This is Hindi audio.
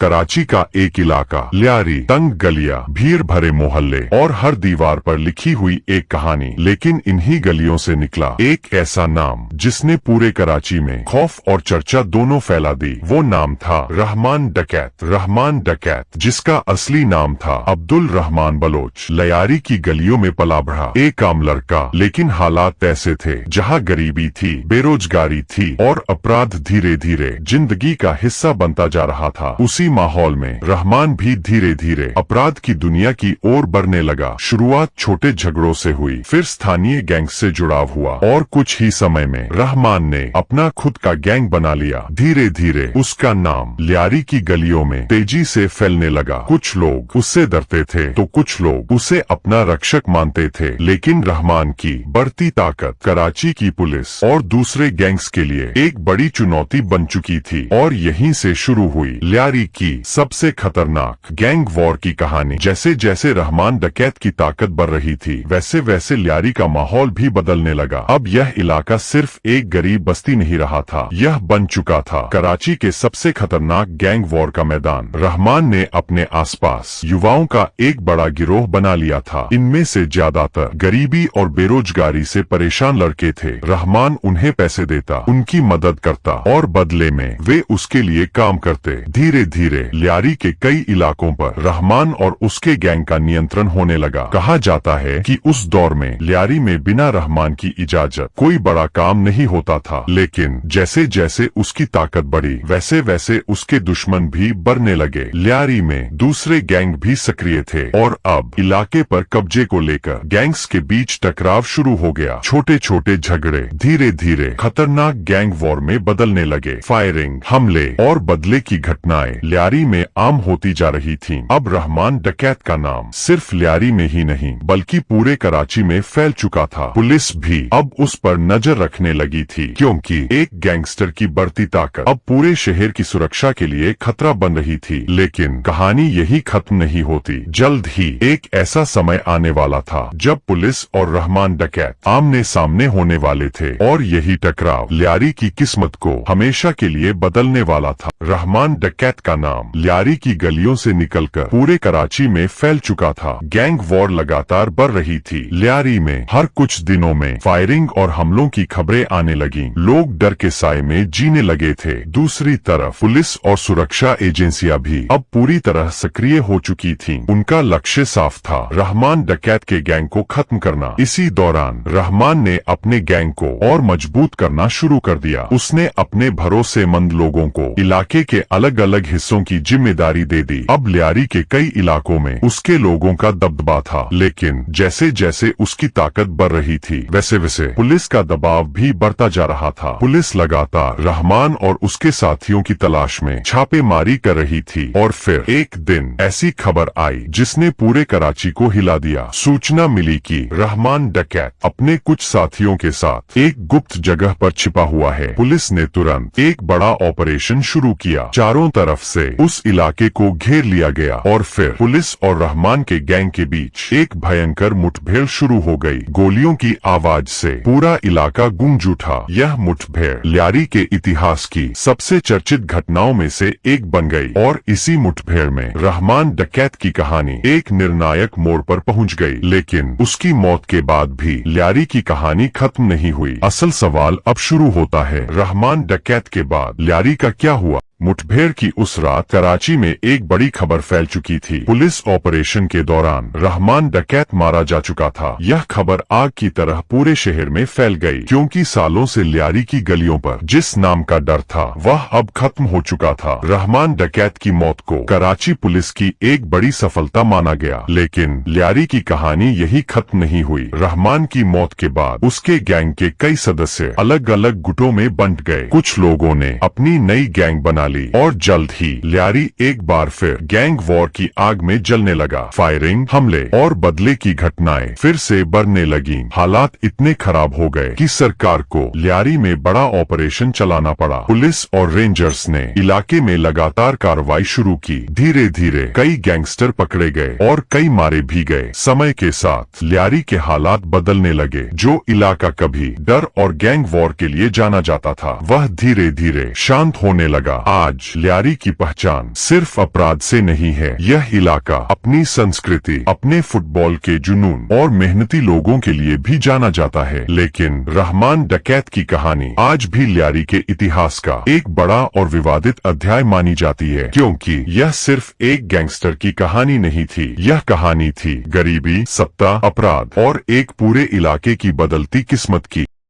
कराची का एक इलाका, ल्यारी, तंग गलियां, भीड़ भरे मोहल्ले और हर दीवार पर लिखी हुई एक कहानी। लेकिन इन्हीं गलियों से निकला एक ऐसा नाम जिसने पूरे कराची में खौफ और चर्चा दोनों फैला दी। वो नाम था रहमान डकैत। रहमान डकैत, जिसका असली नाम था अब्दुल रहमान बलोच, ल्यारी की गलियों में पला बढ़ा एक आम लड़का। लेकिन हालात ऐसे थे जहाँ गरीबी थी, बेरोजगारी थी और अपराध धीरे धीरे जिंदगी का हिस्सा बनता जा रहा था। उसी माहौल में रहमान भी धीरे धीरे अपराध की दुनिया की ओर बढ़ने लगा। शुरुआत छोटे झगड़ों से हुई, फिर स्थानीय गैंग से जुड़ाव हुआ और कुछ ही समय में रहमान ने अपना खुद का गैंग बना लिया। धीरे धीरे उसका नाम ल्यारी की गलियों में तेजी से फैलने लगा। कुछ लोग उससे डरते थे तो कुछ लोग उसे अपना रक्षक मानते थे। लेकिन रहमान की बढ़ती ताकत कराची की पुलिस और दूसरे गैंग्स के लिए एक बड़ी चुनौती बन चुकी थी और यहीं से शुरू हुई ल्यारी की सबसे खतरनाक गैंग वॉर की कहानी। जैसे जैसे रहमान डकैत की ताकत बढ़ रही थी, वैसे वैसे ल्यारी का माहौल भी बदलने लगा। अब यह इलाका सिर्फ एक गरीब बस्ती नहीं रहा था, यह बन चुका था कराची के सबसे खतरनाक गैंग वॉर का मैदान। रहमान ने अपने आसपास युवाओं का एक बड़ा गिरोह बना लिया था। इनमें से ज्यादातर गरीबी और बेरोजगारी से परेशान लड़के थे। रहमान उन्हें पैसे देता, उनकी मदद करता और बदले में वे उसके लिए काम करते। धीरे धीरे ल्यारी के कई इलाकों पर रहमान और उसके गैंग का नियंत्रण होने लगा। कहा जाता है कि उस दौर में ल्यारी में बिना रहमान की इजाजत कोई बड़ा काम नहीं होता था। लेकिन जैसे जैसे उसकी ताकत बढ़ी, वैसे वैसे उसके दुश्मन भी बढ़ने लगे। ल्यारी में दूसरे गैंग भी सक्रिय थे और अब इलाके पर कब्जे को लेकर गैंग्स के बीच टकराव शुरू हो गया। छोटे छोटे झगड़े धीरे धीरे खतरनाक गैंग वॉर में बदलने लगे। फायरिंग, हमले और बदले की घटनाएं ल्यारी में आम होती जा रही थीं। अब रहमान डकैत का नाम सिर्फ ल्यारी में ही नहीं बल्कि पूरे कराची में फैल चुका था। पुलिस भी अब उस पर नजर रखने लगी थी, क्योंकि एक गैंगस्टर की बढ़ती ताकत अब पूरे शहर की सुरक्षा के लिए खतरा बन रही थी। लेकिन कहानी यही खत्म नहीं होती। जल्द ही एक ऐसा समय आने वाला था जब पुलिस और रहमान डकैत आमने सामने होने वाले थे और यही टकराव ल्यारी की किस्मत को हमेशा के लिए बदलने वाला था। रहमान डकैत का नाम ल्यारी की गलियों से निकलकर पूरे कराची में फैल चुका था। गैंग वॉर लगातार बढ़ रही थी। ल्यारी में हर कुछ दिनों में फायरिंग और हमलों की खबरें आने लगीं। लोग डर के साए में जीने लगे थे। दूसरी तरफ पुलिस और सुरक्षा एजेंसियां भी अब पूरी तरह सक्रिय हो चुकी थीं। उनका लक्ष्य साफ था, रहमान डकैत के गैंग को खत्म करना। इसी दौरान रहमान ने अपने गैंग को और मजबूत करना शुरू कर दिया। उसने अपने भरोसेमंद लोगों को इलाके के अलग अलग हिस्सों की जिम्मेदारी दे दी। अब ल्यारी के कई इलाकों में उसके लोगों का दबदबा था। लेकिन जैसे जैसे उसकी ताकत बढ़ रही थी, वैसे वैसे पुलिस का दबाव भी बढ़ता जा रहा था। पुलिस लगातार रहमान और उसके साथियों की तलाश में छापेमारी कर रही थी और फिर एक दिन ऐसी खबर आई जिसने पूरे कराची को हिला दिया। सूचना मिली कि रहमान डकैत अपने कुछ साथियों के साथ एक गुप्त जगह पर छिपा हुआ है। पुलिस ने तुरंत एक बड़ा ऑपरेशन शुरू किया। चारों तरफ से उस इलाके को घेर लिया गया और फिर पुलिस और रहमान के गैंग के बीच एक भयंकर मुठभेड़ शुरू हो गई। गोलियों की आवाज से पूरा इलाका गूंज उठा। यह मुठभेड़ ल्यारी के इतिहास की सबसे चर्चित घटनाओं में से एक बन गई और इसी मुठभेड़ में रहमान डकैत की कहानी एक निर्णायक मोड़ पर पहुंच गई। लेकिन उसकी मौत के बाद भी ल्यारी की कहानी खत्म नहीं हुई। असल सवाल अब शुरू होता है, रहमान डकैत के बाद ल्यारी का क्या हुआ? मुठभेड़ की उस रात कराची में एक बड़ी खबर फैल चुकी थी। पुलिस ऑपरेशन के दौरान रहमान डकैत मारा जा चुका था। यह खबर आग की तरह पूरे शहर में फैल गई, क्योंकि सालों से ल्यारी की गलियों पर जिस नाम का डर था वह अब खत्म हो चुका था। रहमान डकैत की मौत को कराची पुलिस की एक बड़ी सफलता माना गया। लेकिन ल्यारी की कहानी यही खत्म नहीं हुई। रहमान की मौत के बाद उसके गैंग के कई सदस्य अलग अलग गुटों में बंट गए। कुछ लोगों ने अपनी नई गैंग बना ली और जल्द ही ल्यारी एक बार फिर गैंग वॉर की आग में जलने लगा। फायरिंग, हमले और बदले की घटनाएं फिर से बढ़ने लगी। हालात इतने खराब हो गए कि सरकार को ल्यारी में बड़ा ऑपरेशन चलाना पड़ा। पुलिस और रेंजर्स ने इलाके में लगातार कार्रवाई शुरू की। धीरे धीरे कई गैंगस्टर पकड़े गए और कई मारे भी गए। समय के साथ ल्यारी के हालात बदलने लगे। जो इलाका कभी डर और गैंग वॉर के लिए जाना जाता था, वह धीरे धीरे शांत होने लगा। आज ल्यारी की पहचान सिर्फ अपराध से नहीं है। यह इलाका अपनी संस्कृति, अपने फुटबॉल के जुनून और मेहनती लोगों के लिए भी जाना जाता है। लेकिन रहमान डकैत की कहानी आज भी ल्यारी के इतिहास का एक बड़ा और विवादित अध्याय मानी जाती है, क्योंकि यह सिर्फ एक गैंगस्टर की कहानी नहीं थी। यह कहानी थी गरीबी, सत्ता, अपराध और एक पूरे इलाके की बदलती किस्मत की।